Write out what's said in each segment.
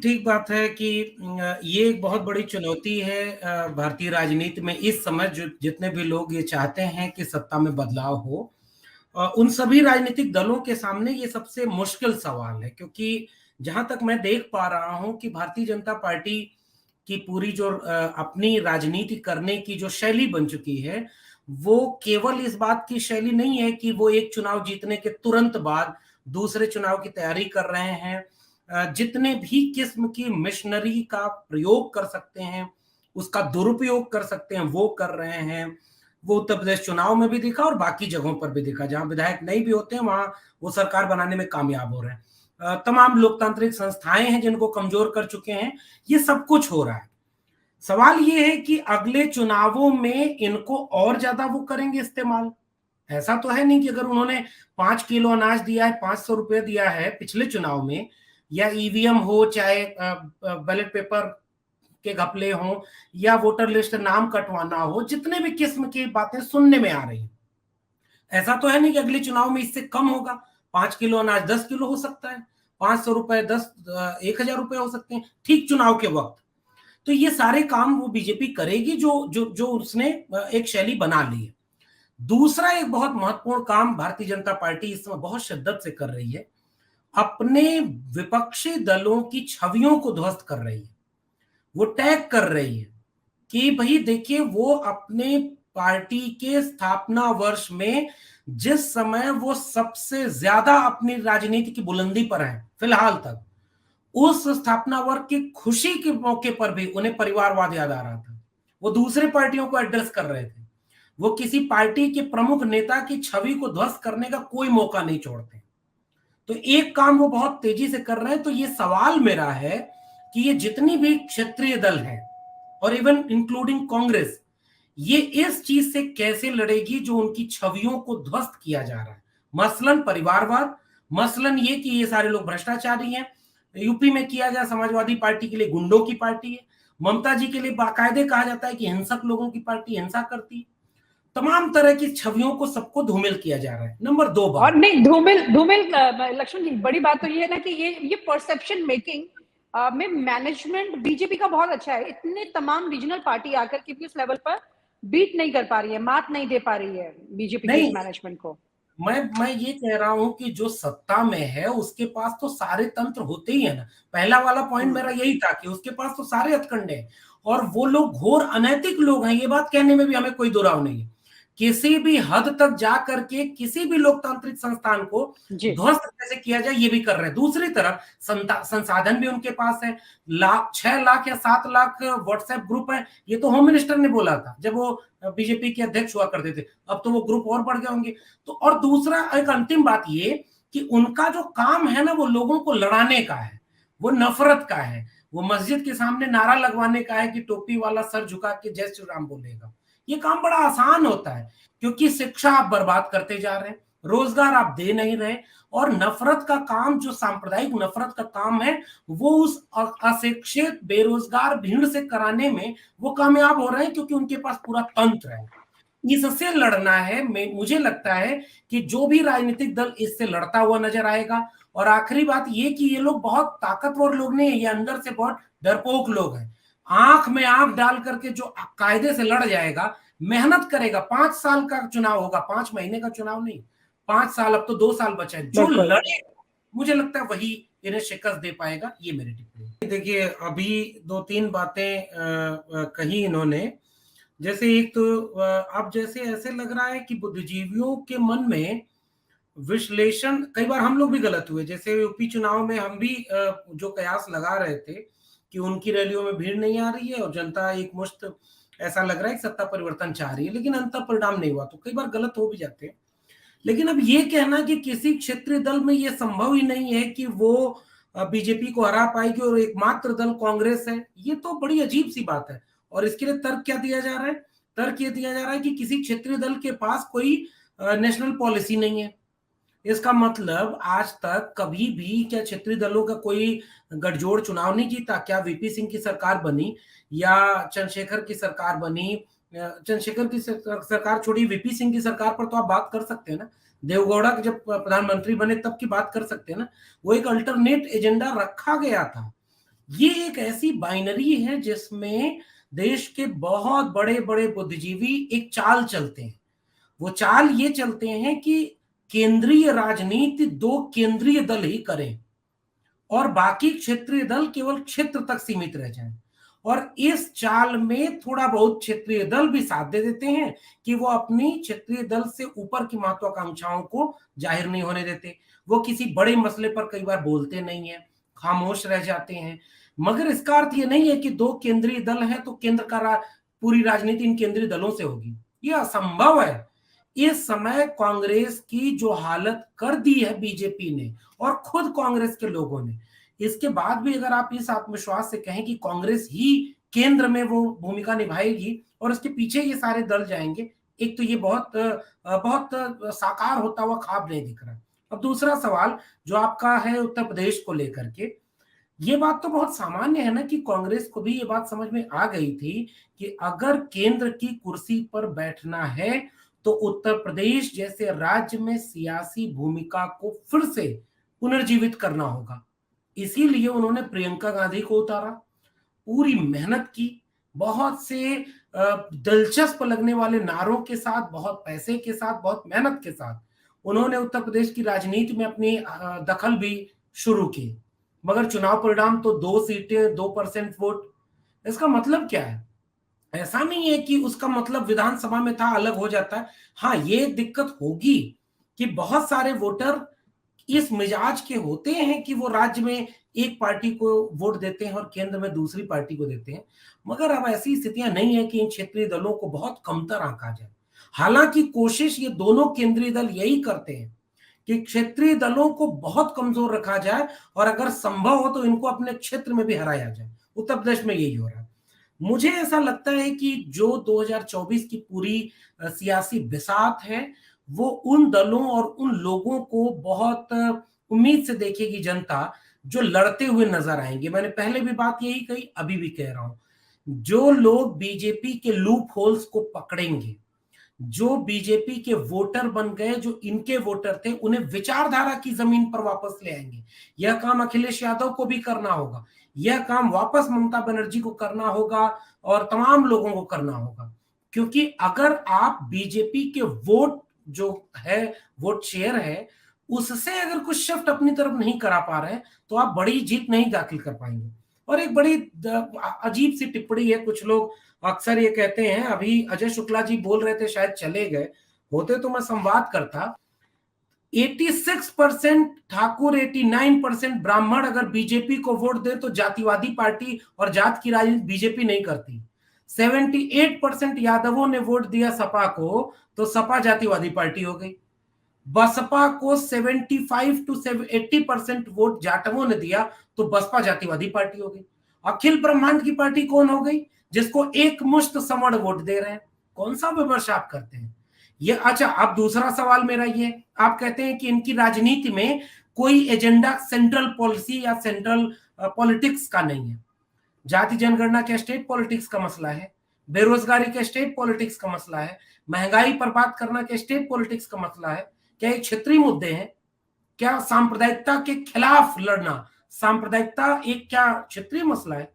ठीक बात है कि ये एक बहुत बड़ी चुनौती है भारतीय राजनीति में इस समय जो जितने भी लोग ये चाहते हैं कि सत्ता में बदलाव हो, उन सभी राजनीतिक दलों के सामने ये सबसे मुश्किल सवाल है, क्योंकि जहां तक मैं देख पा रहा हूं कि भारतीय जनता पार्टी की पूरी जो अपनी राजनीति करने की जो शैली बन चुकी है, वो केवल इस बात की शैली नहीं है कि वो एक चुनाव जीतने के तुरंत बाद दूसरे चुनाव की तैयारी कर रहे हैं। जितने भी किस्म की मिशनरी का प्रयोग कर सकते हैं, उसका दुरुपयोग कर सकते हैं, वो कर रहे हैं। वो उत्तर प्रदेश चुनाव में भी दिखा और बाकी जगहों पर भी दिखा, जहां विधायक नहीं भी होते हैं वहां वो सरकार बनाने में कामयाब हो रहे हैं। तमाम लोकतांत्रिक संस्थाएं हैं जिनको कमजोर कर चुके हैं। ये सब कुछ हो रहा है। सवाल ये है कि अगले चुनावों में इनको और ज्यादा वो करेंगे इस्तेमाल। ऐसा तो है नहीं कि अगर उन्होंने 5 किलो अनाज दिया है, 500 रुपए दिया है पिछले चुनाव में, या ईवीएम हो, चाहे बैलेट पेपर के घपले हों, या वोटर लिस्ट नाम कटवाना हो, जितने भी किस्म की बातें सुनने में आ रही हैं, ऐसा तो है नहीं कि अगले चुनाव में इससे कम होगा। 5 किलो अनाज 10 किलो हो सकता है, 500 रुपए 10 1000 रुपए हो सकते हैं ठीक चुनाव के वक्त। तो ये सारे काम वो बीजेपी करेगी जो जो जो उसने एक शैली बना ली है। दूसरा एक बहुत महत्वपूर्ण काम भारतीय जनता पार्टी इस समय बहुत शिद्दत से कर रही है, अपने विपक्षी दलों की छवियों को ध्वस्त कर रही है। वो टैग कर रही है कि भाई देखिए, वो अपने पार्टी के स्थापना वर्ष में जिस समय वो सबसे ज्यादा अपनी राजनीति की बुलंदी पर है फिलहाल तक, उस स्थापना वर्ष की खुशी के मौके पर भी उन्हें परिवारवाद याद आ रहा था। वो दूसरे पार्टियों को एड्रेस कर रहे थे। वो किसी पार्टी के प्रमुख नेता की छवि को ध्वस्त करने का कोई मौका नहीं छोड़ते। तो एक काम वो बहुत तेजी से कर रहे हैं। तो ये सवाल मेरा है कि ये जितनी भी क्षेत्रीय दल है, और इवन इंक्लूडिंग कांग्रेस, ये इस चीज से कैसे लड़ेगी जो उनकी छवियों को ध्वस्त किया जा रहा है। मसलन परिवारवाद, मसलन ये कि ये सारे लोग भ्रष्टाचारी हैं। यूपी में किया गया समाजवादी पार्टी के लिए गुंडों की पार्टी है, ममता जी के लिए बाकायदे कहा जाता है कि हिंसक लोगों की पार्टी हिंसा करती है। तमाम तरह की छवियों को सबको धूमिल किया जा रहा है। नंबर 2 बात, और नहीं धूमिल धूमिल लक्ष्मण जी, बड़ी बात तो ये है ना कि ये परसेप्शन मेकिंग में मैनेजमेंट बीजेपी का बहुत अच्छा है। इतने तमाम रीजनल पार्टी आकर के भी उस लेवल पर बीट नहीं कर पा रही है, मात नहीं दे पा रही है बीजेपी के इस नहीं, मैनेजमेंट को। मैं ये कह रहा हूं कि जो सत्ता में है उसके पास तो सारे तंत्र होते ही है ना। पहला वाला पॉइंट मेरा यही था कि उसके पास तो सारे हथकंडे हैं, और वो लोग घोर अनैतिक लोग हैं, ये बात कहने में भी हमें कोई दुराव नहीं है। किसी भी हद तक जा करके किसी भी लोकतांत्रिक संस्थान को ध्वस्त कैसे किया जाए ये भी कर रहे हैं। दूसरी तरफ संसाधन भी उनके पास है। 6 लाख या 7 लाख व्हाट्सएप ग्रुप है, ये तो होम मिनिस्टर ने बोला था जब वो बीजेपी के अध्यक्ष हुआ करते थे। अब तो वो ग्रुप और बढ़ गए होंगे। तो और दूसरा एक अंतिम बात ये कि उनका जो काम है ना, वो लोगों को लड़ाने का है, वो नफरत का है, वो मस्जिद के सामने नारा लगवाने का है कि टोपी वाला सर झुका के जय श्री राम बोलेगा। ये काम बड़ा आसान होता है, क्योंकि शिक्षा आप बर्बाद करते जा रहे हैं, रोजगार आप दे नहीं रहे, और नफरत का काम, जो सांप्रदायिक नफरत का काम है, वो उस अशिक्षित बेरोजगार भीड़ से कराने में वो कामयाब हो रहे हैं, क्योंकि उनके पास पूरा तंत्र है। इससे लड़ना है। मुझे लगता है कि जो भी राजनीतिक दल इससे लड़ता हुआ नजर आएगा। और आखिरी बात ये कि ये लोग बहुत ताकतवर लोग नहीं है, ये अंदर से बहुत डरपोक लोग हैं। आंख में आंख डाल करके जो कायदे से लड़ जाएगा, मेहनत करेगा, 5 साल का चुनाव होगा, 5 महीने का चुनाव नहीं, 5 साल, अब तो 2 साल बचे हैं, जो लड़े, मुझे लगता है वही इन्हें शिकस्त दे पाएगा। ये मेरी टिप्पणी। देखिए, अभी 2-3 बातें कही इन्होंने। जैसे एक तो अब जैसे ऐसे लग रहा है कि बुद्धिजीवियों के मन में विश्लेषण, कई बार हम लोग भी गलत हुए। जैसे यूपी चुनाव में हम भी जो कयास लगा रहे थे कि उनकी रैलियों में भीड़ नहीं आ रही है और जनता एक मुश्त, ऐसा लग रहा है कि सत्ता परिवर्तन चाह रही है, लेकिन अंततः परिणाम नहीं हुआ, तो कई बार गलत हो भी जाते हैं। लेकिन अब ये कहना कि किसी क्षेत्रीय दल में ये संभव ही नहीं है कि वो बीजेपी को हरा पाएगी और एकमात्र दल कांग्रेस है, ये तो बड़ी अजीब सी बात है। और इसके लिए तर्क क्या दिया जा रहा है? तर्क ये दिया जा रहा है कि किसी क्षेत्रीय दल के पास कोई नेशनल पॉलिसी नहीं है। इसका मतलब आज तक कभी भी क्या क्षेत्रीय दलों का कोई गठजोड़ चुनाव नहीं जीता? क्या वीपी सिंह की सरकार बनी या चंद्रशेखर की सरकार बनी? चंद्रशेखर की सरकार छोड़ी, वीपी सिंह की सरकार पर तो आप बात कर सकते हैं ना। देवगौड़ा जब प्रधानमंत्री बने तब की बात कर सकते हैं ना। वो एक अल्टरनेट एजेंडा रखा गया था। ये एक ऐसी बाइनरी है जिसमें देश के बहुत बड़े-बड़े बुद्धिजीवी एक चाल चलते हैं। वो चाल ये चलते हैं कि केंद्रीय राजनीति 2 केंद्रीय दल ही करें और बाकी क्षेत्रीय दल केवल क्षेत्र तक सीमित रह जाएं। और इस चाल में थोड़ा बहुत क्षेत्रीय दल भी साथ दे देते हैं कि वो अपनी क्षेत्रीय दल से ऊपर की महत्वाकांक्षाओं को जाहिर नहीं होने देते। वो किसी बड़े मसले पर कई बार बोलते नहीं है, खामोश रह जाते हैं। मगर इसका अर्थ ये नहीं है कि 2 केंद्रीय दल हैं तो केंद्र का पूरी राजनीति इन केंद्रीय दलों से होगी। ये असंभव है। इस समय कांग्रेस की जो हालत कर दी है बीजेपी ने और खुद कांग्रेस के लोगों ने, इसके बाद भी अगर आप इस आत्मविश्वास से कहें कि कांग्रेस ही केंद्र में वो भूमिका निभाएगी और उसके पीछे ये सारे दल जाएंगे, एक तो ये बहुत साकार होता हुआ ख्वाब नहीं दिख रहा। अब दूसरा सवाल जो आपका है उत्तर प्रदेश को लेकर के, ये बात तो बहुत सामान्य है ना कि कांग्रेस को भी ये बात समझ में आ गई थी कि अगर केंद्र की कुर्सी पर बैठना है तो उत्तर प्रदेश जैसे राज्य में सियासी भूमिका को फिर से पुनर्जीवित करना होगा। इसीलिए उन्होंने प्रियंका गांधी को उतारा, पूरी मेहनत की, बहुत से दिलचस्प लगने वाले नारों के साथ, बहुत पैसे के साथ, बहुत मेहनत के साथ उन्होंने उत्तर प्रदेश की राजनीति में अपनी दखल भी शुरू की। मगर चुनाव परिणाम तो 2 सीटें, 2% वोट। इसका मतलब क्या है? ऐसा नहीं है कि उसका मतलब विधानसभा में था अलग हो जाता है। हाँ, ये दिक्कत होगी कि बहुत सारे वोटर इस मिजाज के होते हैं कि वो राज्य में एक पार्टी को वोट देते हैं और केंद्र में दूसरी पार्टी को देते हैं। मगर अब ऐसी स्थितियां नहीं है कि इन क्षेत्रीय दलों को बहुत कमतर आंका जाए। हालांकि कोशिश ये दोनों केंद्रीय दल यही करते हैं कि क्षेत्रीय दलों को बहुत कमजोर रखा जाए और अगर संभव हो तो इनको अपने क्षेत्र में भी हराया जाए। उत्तर प्रदेश में यही हो रहा है। मुझे ऐसा लगता है कि जो 2024 की पूरी सियासी बिसात है, वो उन दलों और उन लोगों को बहुत उम्मीद से देखेगी जनता, जो लड़ते हुए नजर आएंगे। मैंने पहले भी बात यही कही, अभी भी कह रहा हूं। जो लोग बीजेपी के लूप होल्स को पकड़ेंगे, जो बीजेपी के वोटर बन गए, जो इनके वोटर थे, उन्हें विचारधारा की जमीन पर वापस ले आएंगे। यह काम अखिलेश यादव को भी करना होगा, यह काम वापस ममता बनर्जी को करना होगा और तमाम लोगों को करना होगा। क्योंकि अगर आप बीजेपी के वोट जो है, वोट शेयर है, उससे अगर कुछ शिफ्ट अपनी तरफ नहीं करा पा रहे हैं तो आप बड़ी जीत नहीं दाखिल कर पाएंगे। और एक बड़ी अजीब सी टिप्पणी है, कुछ लोग अक्सर ये कहते हैं, अभी अजय शुक्ला जी बोल रहे थे, शायद चले गए होते तो मैं संवाद करता। 86% ठाकुर, 89% ब्राह्मण अगर बीजेपी को वोट दे तो जातिवादी पार्टी और जात की राजनीति बीजेपी नहीं करती। 78% यादवों ने वोट दिया सपा को तो सपा जातिवादी पार्टी हो गई। बसपा को 75 to 80% वोट जाटवों ने दिया तो बसपा जातिवादी पार्टी हो गई। अखिल ब्रह्मांड की पार्टी कौन हो गई? जिसको एक मुश्त सवर्ण वोट दे रहे हैं। कौन सा विमर्श आप करते हैं ये? अच्छा, अब दूसरा सवाल मेरा ये, आप कहते हैं कि इनकी राजनीति में कोई एजेंडा सेंट्रल पॉलिसी या सेंट्रल पॉलिटिक्स का नहीं है। जाति जनगणना क्या स्टेट पॉलिटिक्स का मसला है? बेरोजगारी क्या स्टेट पॉलिटिक्स का मसला है? महंगाई पर बात करना क्या स्टेट पॉलिटिक्स का मसला है? क्या ये क्षेत्रीय मुद्दे हैं? क्या सांप्रदायिकता के खिलाफ लड़ना, सांप्रदायिकता एक क्या क्षेत्रीय मसला है?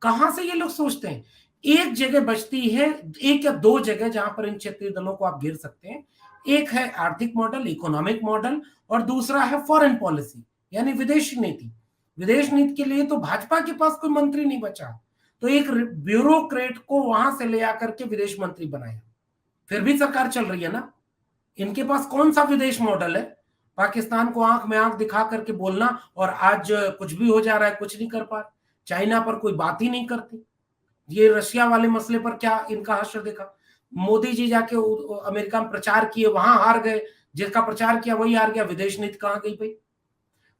कहां से ये लोग सोचते हैं? एक जगह बचती है, एक या दो जगह जहां पर इन क्षेत्रीय दलों को आप घेर सकते हैं। एक है आर्थिक मॉडल, इकोनॉमिक मॉडल, और दूसरा है फॉरेन पॉलिसी यानी विदेश नीति। विदेश नीति के लिए तो भाजपा के पास कोई मंत्री नहीं बचा, तो एक ब्यूरोक्रेट को वहां से ले आकर के विदेश मंत्री बनाया। फिर भी सरकार चल रही है ना। इनके पास कौन सा विदेश मॉडल है? पाकिस्तान को आंख में आंख दिखा करके बोलना, और आज कुछ भी हो जा रहा है, कुछ नहीं कर पा। चाइना पर कोई बात ही नहीं करती। ये रशिया वाले मसले पर क्या इनका हश्र देखा? मोदी जी जाके अमेरिका में प्रचार किए, वहां हार गए। जिसका प्रचार किया वही हार गया। विदेश नीति कहां गई भाई?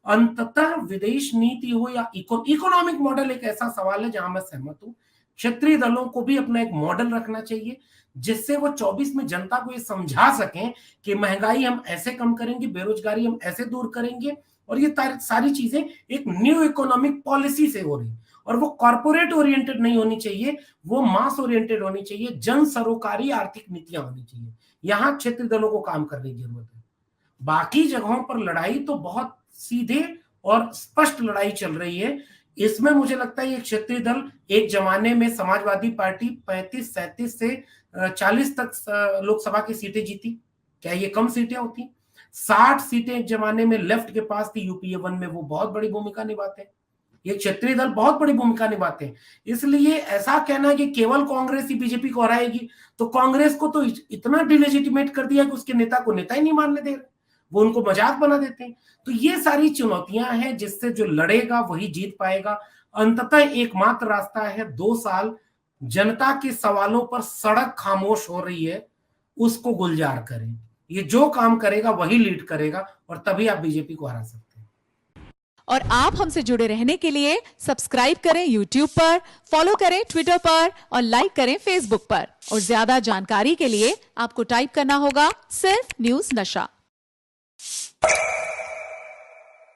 अंततः विदेश नीति हो या इकोनॉमिक मॉडल, एक ऐसा सवाल है जहां मैं सहमत हूं। क्षेत्रीय दलों को भी अपना एक मॉडल रखना चाहिए जिससे वो 24 में जनता को ये समझा सकें कि महंगाई हम ऐसे कम करेंगे, बेरोजगारी हम ऐसे दूर करेंगे, और ये सारी चीजें एक न्यू इकोनॉमिक पॉलिसी से हो रही। और वो कॉर्पोरेट ओरिएंटेड नहीं होनी चाहिए, वो मास ओरिएंटेड होनी चाहिए, जन सरोकारी आर्थिक नीतियां होनी चाहिए। यहां क्षेत्रीय दलों को काम करने की जरूरत है। बाकी जगहों पर लड़ाई तो बहुत सीधे और स्पष्ट लड़ाई चल रही है इसमें मुझे लगता है ये क्षेत्रीय दल, एक जमाने में समाजवादी पार्टी 35-37 से 40 तक लोकसभा की सीटें जीती। क्या ये कम सीटें होती? 60 सीटें एक जमाने में लेफ्ट के पास थी, यूपीए 1 में वो बहुत बड़ी भूमिका निभाते हैं। ये क्षेत्रीय दल बहुत बड़ी भूमिका निभाते हैं। इसलिए ऐसा कहना कि केवल कांग्रेस ही बीजेपी को हराएगी, तो कांग्रेस को तो इतना डिलेजिटिमेट कर दिया कि उसके नेता को नेता ही नहीं मानने दे रहे, वो उनको मजाक बना देते हैं। तो ये सारी चुनौतियां हैं जिससे जो लड़ेगा वही जीत पाएगा। अंततः एकमात्र रास्ता है, 2 साल जनता के सवालों पर सड़क खामोश हो रही है, उसको गुलजार करें। ये जो काम करेगा वही लीड करेगा, और तभी आप बीजेपी को हरा सकते हैं। और आप हमसे जुड़े रहने के लिए सब्सक्राइब करें YouTube पर, फॉलो करें Twitter पर और लाइक करें Facebook पर। और ज्यादा जानकारी के लिए आपको टाइप करना होगा सिर्फ न्यूज़ नशा।